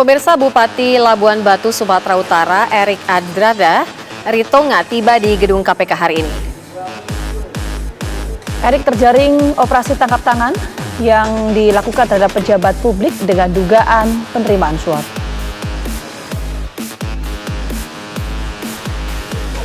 Pemirsa, Bupati Labuan Batu, Sumatera Utara, Erik Adrada Ritonga tiba di gedung KPK hari ini. Erik terjaring operasi tangkap tangan yang dilakukan terhadap pejabat publik dengan dugaan penerimaan suap.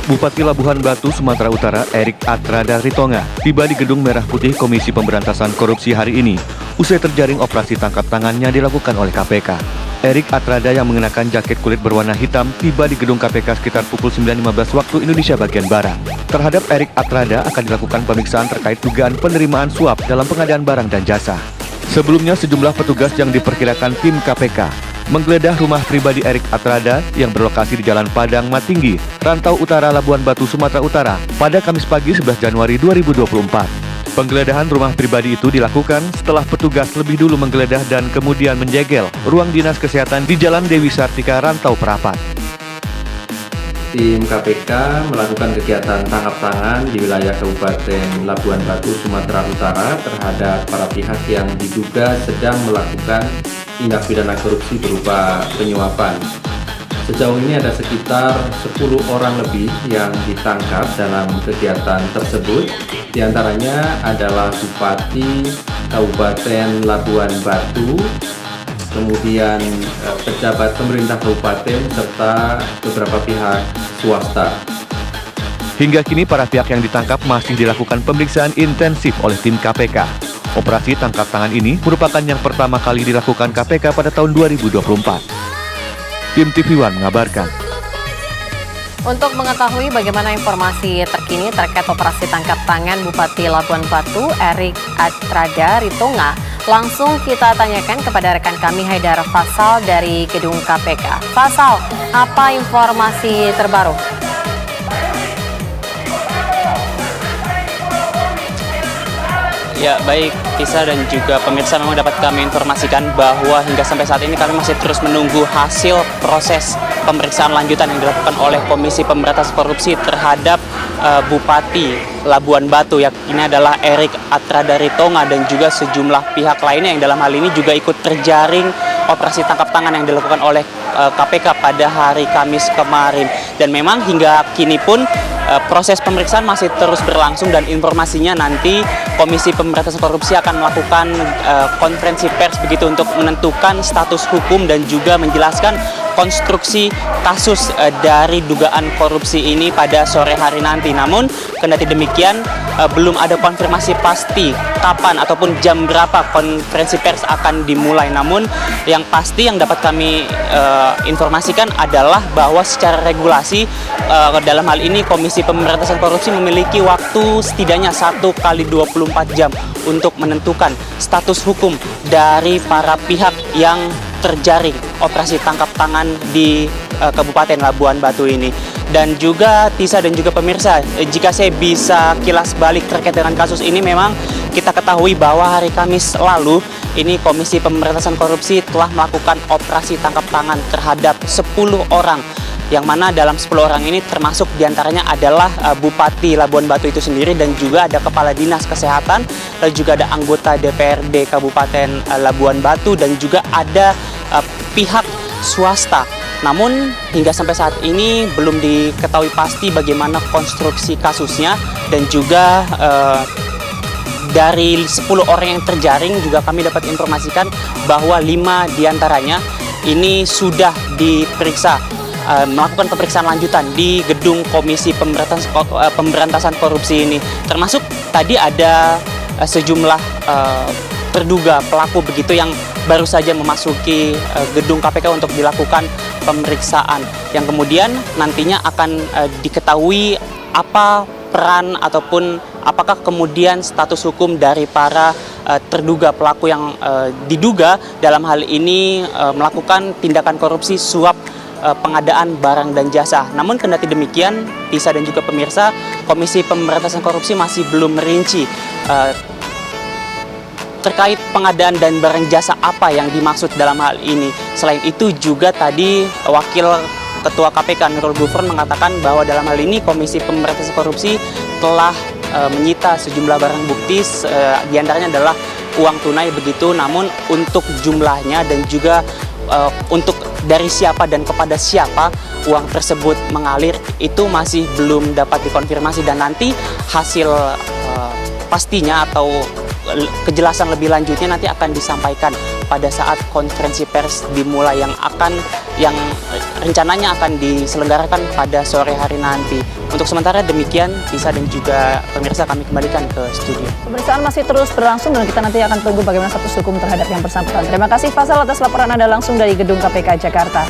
Bupati Labuan Batu, Sumatera Utara, Erik Adrada Ritonga tiba di Gedung Merah Putih Komisi Pemberantasan Korupsi hari ini usai terjaring operasi tangkap tangannya dilakukan oleh KPK. Erik Adrada yang mengenakan jaket kulit berwarna hitam tiba di gedung KPK sekitar pukul 9.15 waktu Indonesia bagian Barat. Terhadap Erik Adrada akan dilakukan pemeriksaan terkait dugaan penerimaan suap dalam pengadaan barang dan jasa. Sebelumnya sejumlah petugas yang diperkirakan tim KPK menggeledah rumah pribadi Erik Adrada yang berlokasi di Jalan Padang Matinggi, Rantau Utara, Labuan Batu, Sumatera Utara pada Kamis pagi 11 Januari 2024. Penggeledahan rumah pribadi itu dilakukan setelah petugas lebih dulu menggeledah dan kemudian menjegel ruang dinas kesehatan di Jalan Dewi Sartika, Rantau Prapat. Tim KPK melakukan kegiatan tangkap tangan di wilayah Kabupaten Labuan Batu, Sumatera Utara terhadap para pihak yang diduga sedang melakukan tindak pidana korupsi berupa penyuapan. Sejauh ini ada sekitar 10 orang lebih yang ditangkap dalam kegiatan tersebut. Di antaranya adalah Bupati Kabupaten Labuan Batu, kemudian pejabat pemerintah kabupaten, serta beberapa pihak swasta. Hingga kini para pihak yang ditangkap masih dilakukan pemeriksaan intensif oleh tim KPK. Operasi tangkap tangan ini merupakan yang pertama kali dilakukan KPK pada tahun 2024. Tim TV One mengabarkan. Untuk mengetahui bagaimana informasi terkini terkait operasi tangkap tangan Bupati Labuan Batu, Erik Adrada Ritonga, langsung kita tanyakan kepada rekan kami Haidar Fasal dari gedung KPK. Fasal, apa informasi terbaru? Ya, baik Tisa dan juga pemirsa, memang dapat kami informasikan bahwa hingga sampai saat ini kami masih terus menunggu hasil proses pemeriksaan lanjutan yang dilakukan oleh Komisi Pemberantasan Korupsi terhadap Bupati Labuan Batu, yang ini adalah Erik Adrada Ritonga, dan juga sejumlah pihak lainnya yang dalam hal ini juga ikut terjaring operasi tangkap tangan yang dilakukan oleh KPK pada hari Kamis kemarin. Dan memang hingga kini pun proses pemeriksaan masih terus berlangsung, dan informasinya nanti Komisi Pemberantasan Korupsi akan melakukan konferensi pers begitu untuk menentukan status hukum dan juga menjelaskan konstruksi kasus dari dugaan korupsi ini pada sore hari nanti. Namun kendati demikian belum ada konfirmasi pasti kapan ataupun jam berapa konferensi pers akan dimulai. Namun yang pasti yang dapat kami informasikan adalah bahwa secara regulasi dalam hal ini Komisi Pemberantasan Korupsi memiliki waktu setidaknya 1 kali 24 jam untuk menentukan status hukum dari para pihak yang terjaring operasi tangkap tangan di Kabupaten Labuan Batu ini. Dan juga Tisa dan juga pemirsa, jika saya bisa kilas balik terkait dengan kasus ini, memang kita ketahui bahwa hari Kamis lalu ini Komisi Pemberantasan Korupsi telah melakukan operasi tangkap tangan terhadap 10 orang, yang mana dalam 10 orang ini termasuk diantaranya adalah Bupati Labuan Batu itu sendiri, dan juga ada Kepala Dinas Kesehatan, lalu juga ada anggota DPRD Kabupaten Labuan Batu, dan juga ada pihak swasta. Namun hingga sampai saat ini belum diketahui pasti bagaimana konstruksi kasusnya, dan juga dari 10 orang yang terjaring juga kami dapat informasikan bahwa 5 diantaranya ini sudah diperiksa, melakukan pemeriksaan lanjutan di gedung Komisi Pemberantasan Korupsi ini. Termasuk tadi ada sejumlah terduga pelaku begitu yang baru saja memasuki gedung KPK untuk dilakukan pemeriksaan, yang kemudian nantinya akan diketahui apa peran ataupun apakah kemudian status hukum dari para terduga pelaku yang diduga dalam hal ini melakukan tindakan korupsi suap pengadaan barang dan jasa. Namun kendati demikian, Tisa dan juga pemirsa, Komisi Pemberantasan Korupsi masih belum merinci terkait pengadaan dan barang jasa apa yang dimaksud dalam hal ini. Selain itu juga tadi Wakil Ketua KPK Nurul Gufron mengatakan bahwa dalam hal ini Komisi Pemberantasan Korupsi telah menyita sejumlah barang bukti, diantaranya adalah uang tunai begitu. Namun untuk jumlahnya dan juga untuk dari siapa dan kepada siapa uang tersebut mengalir itu masih belum dapat dikonfirmasi, dan nanti hasil pastinya atau kejelasan lebih lanjutnya nanti akan disampaikan pada saat konferensi pers dimulai yang rencananya akan diselenggarakan pada sore hari nanti. Untuk sementara demikian, Tisa dan juga pemirsa, kami kembalikan ke studio. Pemeriksaan masih terus berlangsung dan kita nanti akan tunggu bagaimana status hukum terhadap yang bersangkutan. Terima kasih Faisal atas laporan Anda langsung dari Gedung KPK Jakarta.